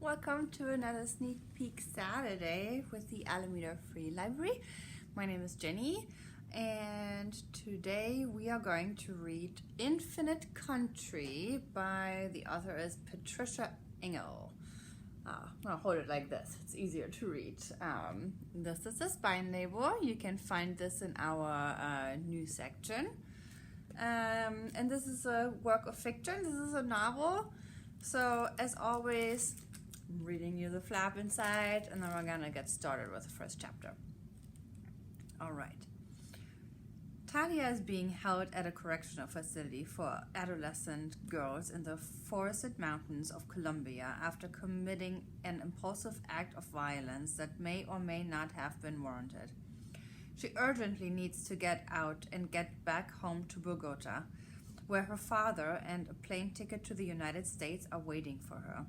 Welcome to another sneak peek Saturday with the Alameda Free Library. My name is Jenny, and today we are going to read Infinite Country by the author is Patricia Engel. I'll hold it like this, it's easier to read. This is a spine label. You can find this in our news section. And this is a work of fiction. This is a novel. So as always, I'm reading you the flap inside, and then we're gonna get started with the first chapter. All right. Talia is being held at a correctional facility for adolescent girls in the forested mountains of Colombia after committing an impulsive act of violence that may or may not have been warranted. She urgently needs to get out and get back home to Bogota, where her father and a plane ticket to the United States are waiting for her.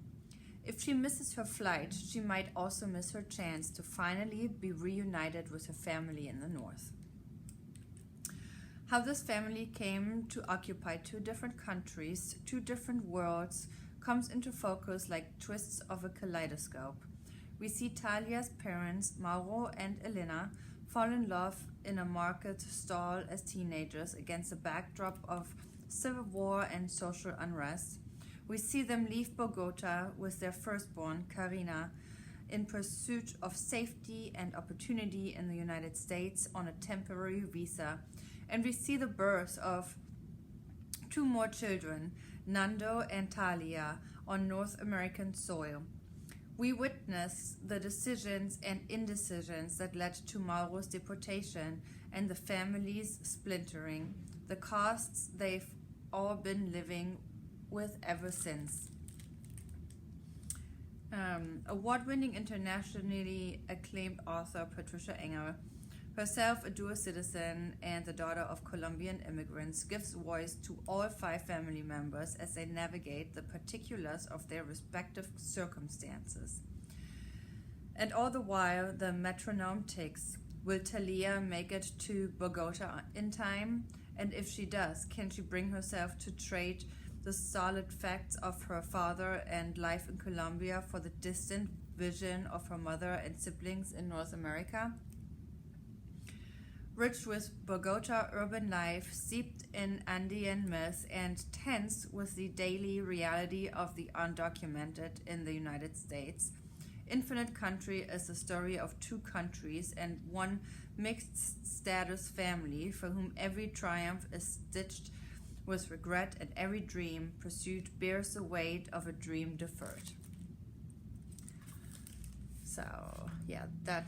If she misses her flight, she might also miss her chance to finally be reunited with her family in the north. How this family came to occupy two different countries, two different worlds, comes into focus like twists of a kaleidoscope. We see Talia's parents, Mauro and Elena, fall in love in a market stall as teenagers against a backdrop of civil war and social unrest. We see them leave Bogota with their firstborn, Karina, in pursuit of safety and opportunity in the United States on a temporary visa. And we see the birth of two more children, Nando and Talia, on North American soil. We witness the decisions and indecisions that led to Mauro's deportation and the family's splintering, the costs they've all been living with ever since. Award-winning, internationally acclaimed author Patricia Engel, herself a dual citizen and the daughter of Colombian immigrants, gives voice to all five family members as they navigate the particulars of their respective circumstances. And all the while, the metronome ticks. Will Talia make it to Bogota in time? And if she does, can she bring herself to trade the solid facts of her father and life in Colombia for the distant vision of her mother and siblings in North America? Rich with Bogota urban life, steeped in Andean myth, and tense with the daily reality of the undocumented in the United States, Infinite Country is the story of two countries and one mixed status family for whom every triumph is stitched with regret and every dream pursued bears the weight of a dream deferred. So, yeah, that.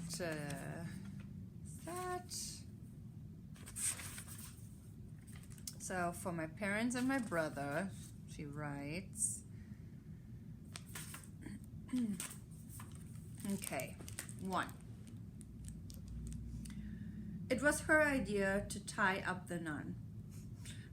So, for my parents and my brother, she writes. Okay, 1. It was her idea to tie up the nun.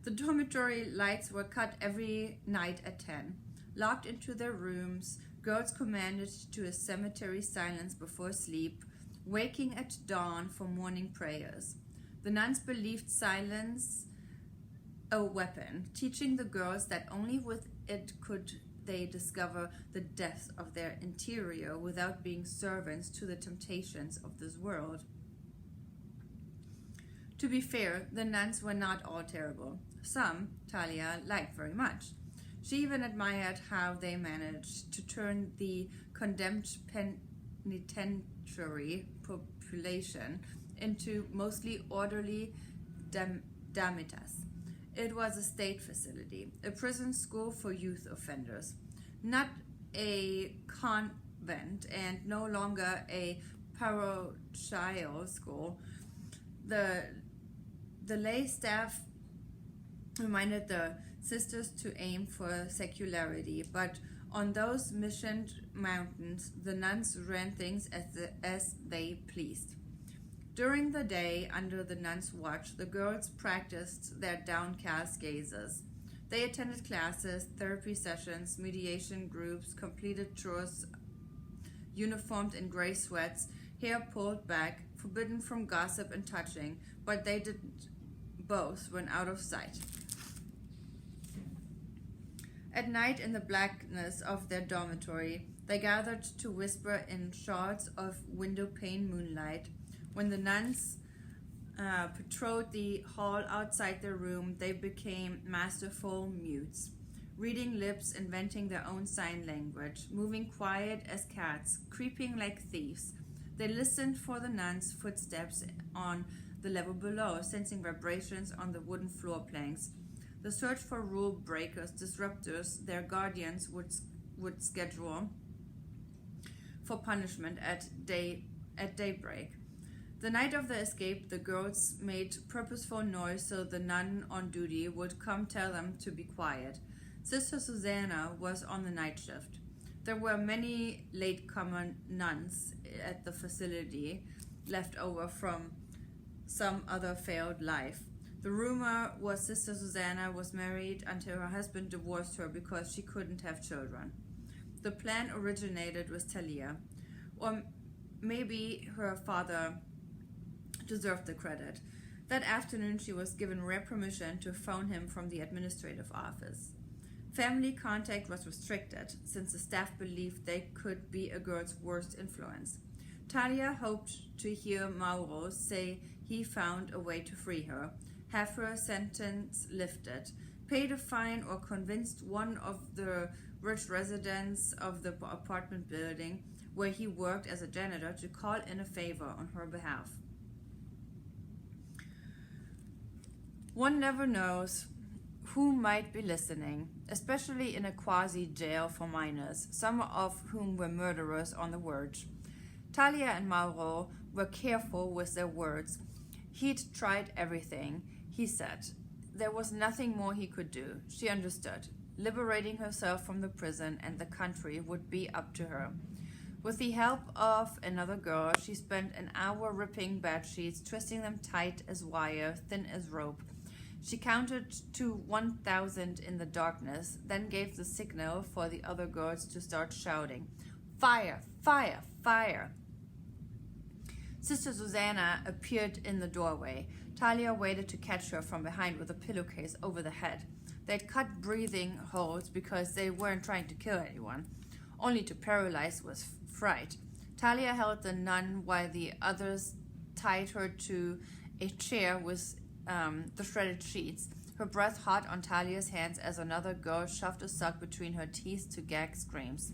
The dormitory lights were cut every night at 10. Locked into their rooms, girls commanded to a cemetery silence before sleep, waking at dawn for morning prayers. The nuns believed silence a weapon, teaching the girls that only with it could they discover the depths of their interior without being servants to the temptations of this world. To be fair, the nuns were not all terrible. Some, Talia liked very much. She even admired how they managed to turn the condemned penitentiary population into mostly orderly damitas. It was a state facility, a prison school for youth offenders, not a convent and no longer a parochial school. The lay staff reminded the sisters to aim for secularity, but on those missioned mountains, the nuns ran things as they pleased. During the day, under the nuns' watch, the girls practiced their downcast gazes. They attended classes, therapy sessions, mediation groups, completed chores, uniformed in gray sweats, hair pulled back, forbidden from gossip and touching, but they did both when out of sight. At night, in the blackness of their dormitory, They gathered to whisper in shards of window-pane moonlight. When the nuns patrolled the hall outside their room, they became masterful mutes, reading lips, inventing their own sign language, moving quiet as cats, creeping like thieves. They listened for the nuns' footsteps on the level below, sensing vibrations on the wooden floor planks. The search for rule breakers, disruptors, their guardians would schedule for punishment at daybreak. The night of the escape, the girls made purposeful noise so the nun on duty would come tell them to be quiet. Sister Susanna was on the night shift. There were many latecomer nuns at the facility, left over from some other failed life. The rumor was Sister Susanna was married until her husband divorced her because she couldn't have children. The plan originated with Talia, or maybe her father deserved the credit. That afternoon she was given rare permission to phone him from the administrative office. Family contact was restricted, since the staff believed they could be a girl's worst influence. Talia hoped to hear Mauro say he found a way to free her, have her sentence lifted, paid a fine, or convinced one of the rich residents of the apartment building where he worked as a janitor to call in a favor on her behalf. One never knows who might be listening, especially in a quasi-jail for minors, some of whom were murderers on the verge. Talia and Mauro were careful with their words. He'd tried everything, he said. There was nothing more he could do. She understood. Liberating herself from the prison and the country would be up to her. With the help of another girl, she spent an hour ripping bedsheets, twisting them tight as wire, thin as rope. She counted to 1,000 in the darkness, then gave the signal for the other girls to start shouting, "Fire! Fire! Fire!" Sister Susanna appeared in the doorway. Talia waited to catch her from behind with a pillowcase over the head. They'd cut breathing holds because they weren't trying to kill anyone, only to paralyze with fright. Talia held the nun while the others tied her to a chair with the shredded sheets, her breath hot on Talia's hands as another girl shoved a sock between her teeth to gag screams.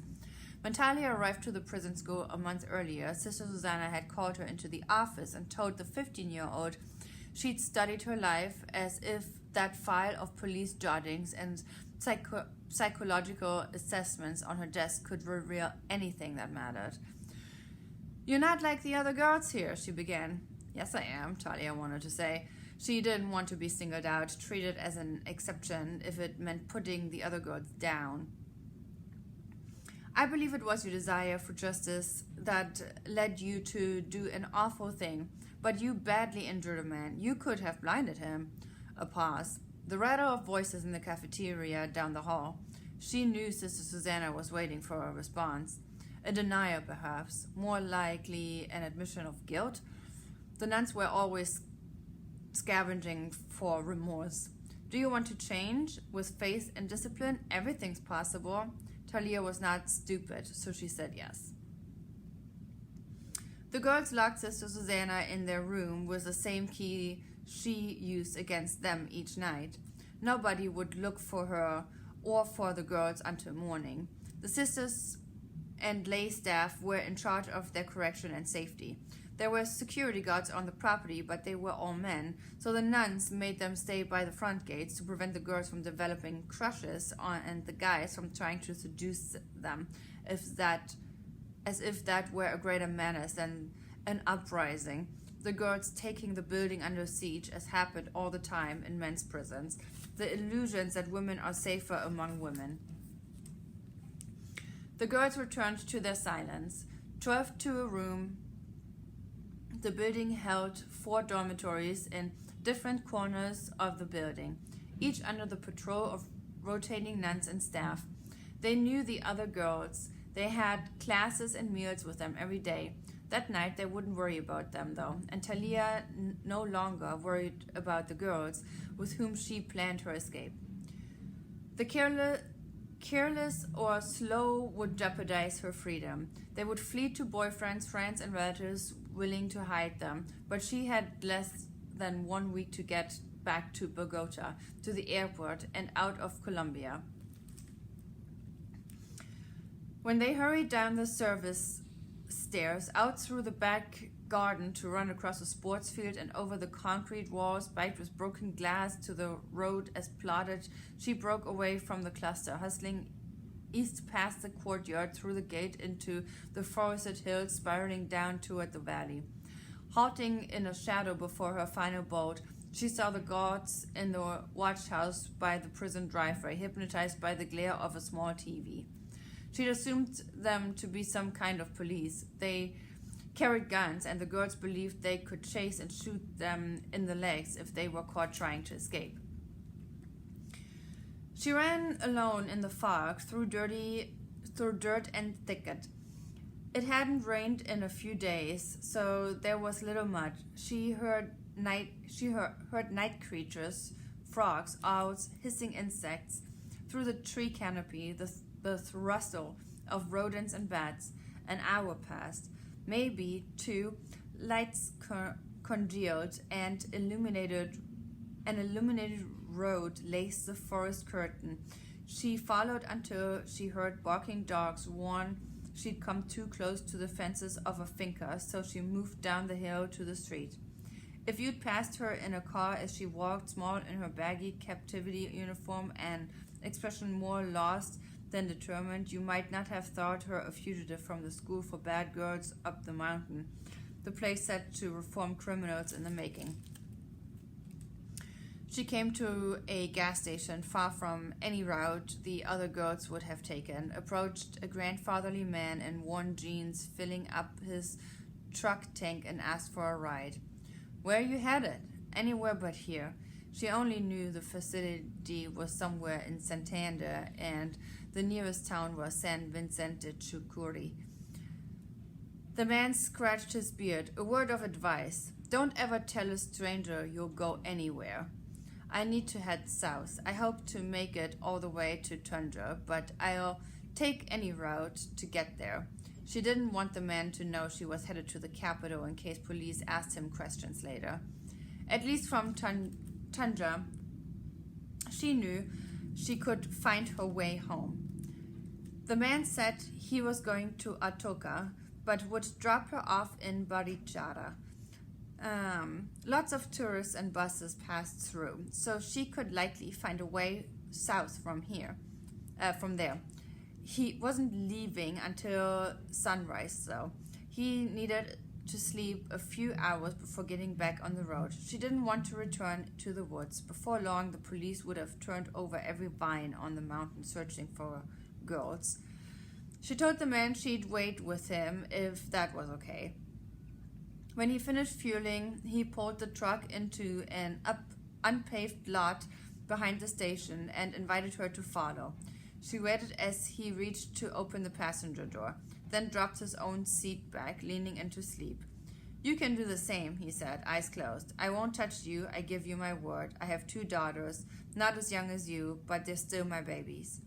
When Talia arrived to the prison school a month earlier, Sister Susanna had called her into the office and told the 15-year-old she'd studied her life as if that file of police jottings and psychological assessments on her desk could reveal anything that mattered. "You're not like the other girls here," she began. "Yes, I am," Talia wanted to say. She didn't want to be singled out, treated as an exception if it meant putting the other girls down. "I believe it was your desire for justice that led you to do an awful thing, but you badly injured a man. You could have blinded him." A pause. The rattle of voices in the cafeteria down the hall. She knew Sister Susanna was waiting for a response. A denial, perhaps. More likely an admission of guilt. The nuns were always scavenging for remorse. "Do you want to change? With faith and discipline, everything's possible." Talia was not stupid, so she said yes. The girls locked Sister Susanna in their room with the same key she used against them each night. Nobody would look for her or for the girls until morning. The sisters and lay staff were in charge of their correction and safety. There were security guards on the property, but they were all men, so the nuns made them stay by the front gates to prevent the girls from developing crushes on and the guys from trying to seduce them, as if that were a greater menace than an uprising. The girls taking the building under siege, as happened all the time in men's prisons. The illusions that women are safer among women. The girls returned to their silence. 12 to a room. The building held 4 dormitories in different corners of the building, each under the patrol of rotating nuns and staff. They knew the other girls. They had classes and meals with them every day. That night they wouldn't worry about them, though, and Talia no longer worried about the girls with whom she planned her escape. The careless or slow would jeopardize her freedom. They would flee to boyfriends, friends, and relatives willing to hide them. But she had less than 1 week to get back to Bogota, to the airport, and out of Colombia. When they hurried down the service stairs, out through the back garden to run across a sports field and over the concrete walls backed with broken glass to the road as plotted, she broke away from the cluster, hustling east past the courtyard, through the gate into the forested hills, spiraling down toward the valley. Halting in a shadow before her final boat, she saw the guards in the watchhouse by the prison driveway, hypnotized by the glare of a small TV. She'd assumed them to be some kind of police. They carried guns, and the girls believed they could chase and shoot them in the legs if they were caught trying to escape. She ran alone in the fog, through dirt and thicket. It hadn't rained in a few days, so there was little mud. She heard night creatures, frogs, owls, hissing insects. Through the tree canopy, the rustle of rodents and bats. An hour passed. Maybe 2. Lights congealed, and an illuminated road laced the forest curtain. She followed until she heard barking dogs warn she'd come too close to the fences of a finca, so she moved down the hill to the street. If you'd passed her in a car as she walked, small in her baggy captivity uniform and expression more lost than determined, you might not have thought her a fugitive from the school for bad girls up the mountain, the place set to reform criminals in the making. She came to a gas station far from any route the other girls would have taken, approached a grandfatherly man in worn jeans filling up his truck tank, and asked for a ride. "Where are you headed?" "Anywhere but here." She only knew the facility was somewhere in Santander, and the nearest town was San Vicente Chucuri. The man scratched his beard. "A word of advice. Don't ever tell a stranger you'll go anywhere. I need to head south. I hope to make it all the way to Tundra, but I'll take any route to get there." She didn't want the man to know she was headed to the capital in case police asked him questions later. At least from Tundra, she knew she could find her way home. The man said he was going to Atoka, but would drop her off in Barichara. Lots of tourists and buses passed through, so she could likely find a way south from there. He wasn't leaving until sunrise, though. He needed to sleep a few hours before getting back on the road. She didn't want to return to the woods. Before long, the police would have turned over every vine on the mountain searching for girls. She told the man she'd wait with him if that was okay. When he finished fueling, he pulled the truck into an unpaved lot behind the station and invited her to follow. She waited as he reached to open the passenger door, then dropped his own seat back, leaning into sleep. "You can do the same," he said, eyes closed. "I won't touch you, I give you my word. I have 2 daughters, not as young as you, but they're still my babies."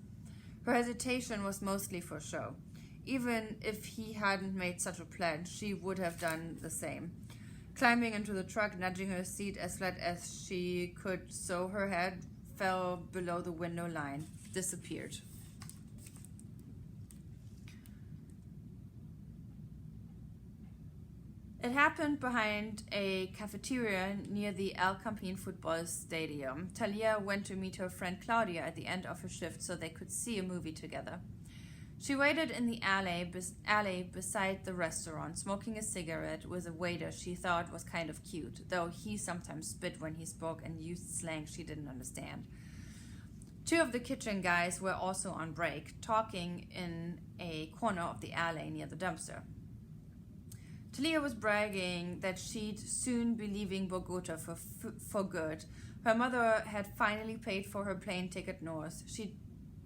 Her hesitation was mostly for show. Even if he hadn't made such a pledge, she would have done the same. Climbing into the truck, nudging her seat as flat as she could so her head fell below the window line, disappeared. It happened behind a cafeteria near the El Campín football stadium. Talia went to meet her friend Claudia at the end of her shift so they could see a movie together. She waited in the alley beside the restaurant, smoking a cigarette with a waiter she thought was kind of cute, though he sometimes spit when he spoke and used slang she didn't understand. 2 of the kitchen guys were also on break, talking in a corner of the alley near the dumpster. Talia was bragging that she'd soon be leaving Bogota for good. Her mother had finally paid for her plane ticket north. She'd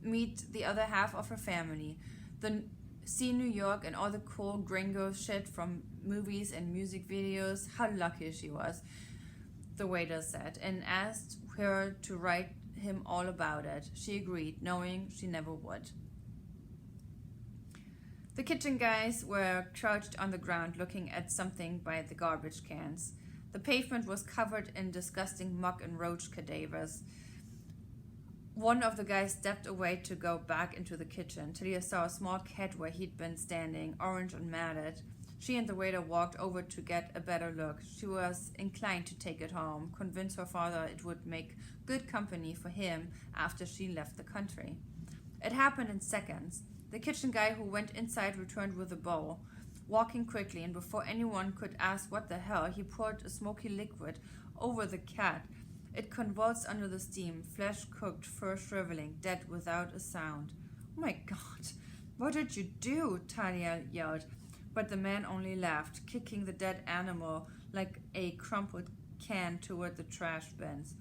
meet the other half of her family, see New York and all the cool gringo shit from movies and music videos. How lucky she was, the waiter said, and asked her to write him all about it. She agreed, knowing she never would. The kitchen guys were crouched on the ground looking at something by the garbage cans. The pavement was covered in disgusting muck and roach cadavers. One of the guys stepped away to go back into the kitchen. Talia saw a small cat where he'd been standing, orange and matted. She and the waiter walked over to get a better look. She was inclined to take it home, convince her father it would make good company for him after she left the country. It happened in seconds. The kitchen guy who went inside returned with a bowl, walking quickly, and before anyone could ask what the hell, he poured a smoky liquid over the cat. It convulsed under the steam, flesh cooked, fur shriveling, dead without a sound. "Oh my God, what did you do?" Talia yelled. But the man only laughed, kicking the dead animal like a crumpled can toward the trash bins.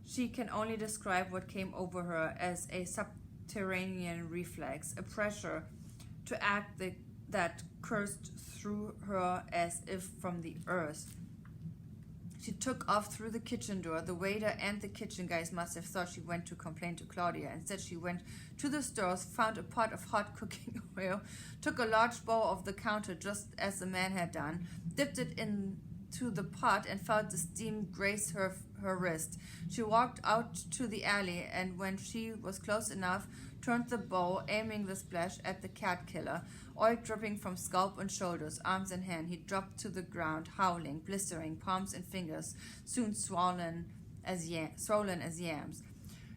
She can only describe what came over her as a subterranean reflex, a pressure to act that coursed through her as if from the earth. She took off through the kitchen door. The waiter and the kitchen guys must have thought she went to complain to Claudia. Instead, she went to the stores, found a pot of hot cooking oil, took a large bowl off the counter just as the man had done, dipped it into the pot and felt the steam graze her wrist. She walked out to the alley, and when she was close enough, turned the bowl, aiming the splash at the cat killer. Oil dripping from scalp and shoulders, arms and hand, he dropped to the ground, howling, blistering, palms and fingers, soon swollen as yams.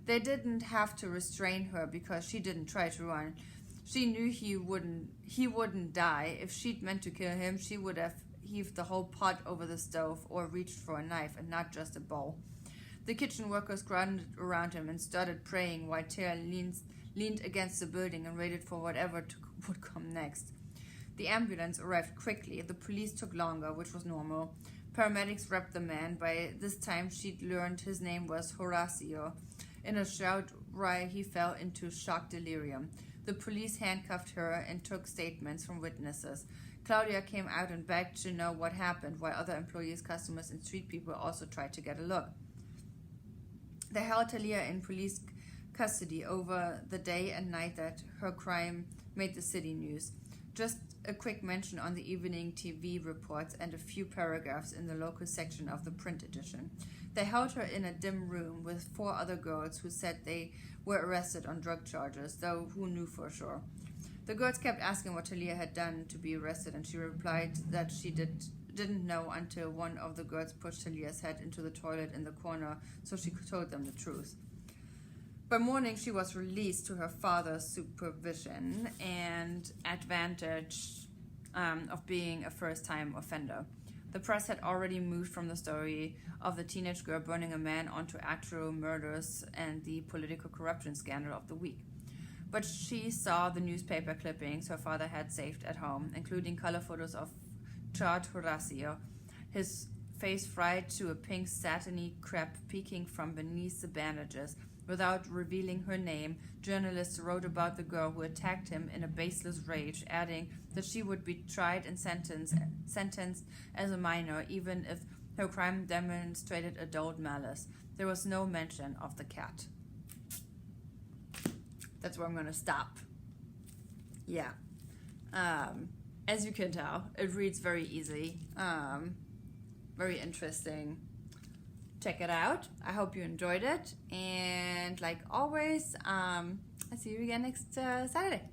They didn't have to restrain her because she didn't try to run. She knew he wouldn't die. If she'd meant to kill him, she would have heaved the whole pot over the stove or reached for a knife and not just a bowl. The kitchen workers crowded around him and started praying while Taylor leaned against the building and waited for whatever would come next. The ambulance arrived quickly. The police took longer, which was normal. Paramedics wrapped the man. By this time, she'd learned his name was Horacio. In a shout cry, he fell into shock delirium. The police handcuffed her and took statements from witnesses. Claudia came out and begged to know what happened, while other employees, customers, and street people also tried to get a look. They held Talia in police custody over the day and night that her crime made the city news. Just a quick mention on the evening TV reports and a few paragraphs in the local section of the print edition. They held her in a dim room with 4 other girls who said they were arrested on drug charges, though who knew for sure. The girls kept asking what Talia had done to be arrested, and she replied that she didn't know until one of the girls pushed Talia's head into the toilet in the corner, so she told them the truth. By morning, she was released to her father's supervision and advantage of being a first-time offender. The press had already moved from the story of the teenage girl burning a man onto actual murders and the political corruption scandal of the week. But she saw the newspaper clippings her father had saved at home, including color photos of charred Horacio, his face fried to a pink satiny crepe peeking from beneath the bandages. Without revealing her name, journalists wrote about the girl who attacked him in a baseless rage, adding that she would be tried and sentenced as a minor, even if her crime demonstrated adult malice. There was no mention of the cat. That's where I'm going to stop. Yeah. As you can tell, it reads very easy. Very interesting. Check it out. I hope you enjoyed it. And like always, I'll see you again next Saturday.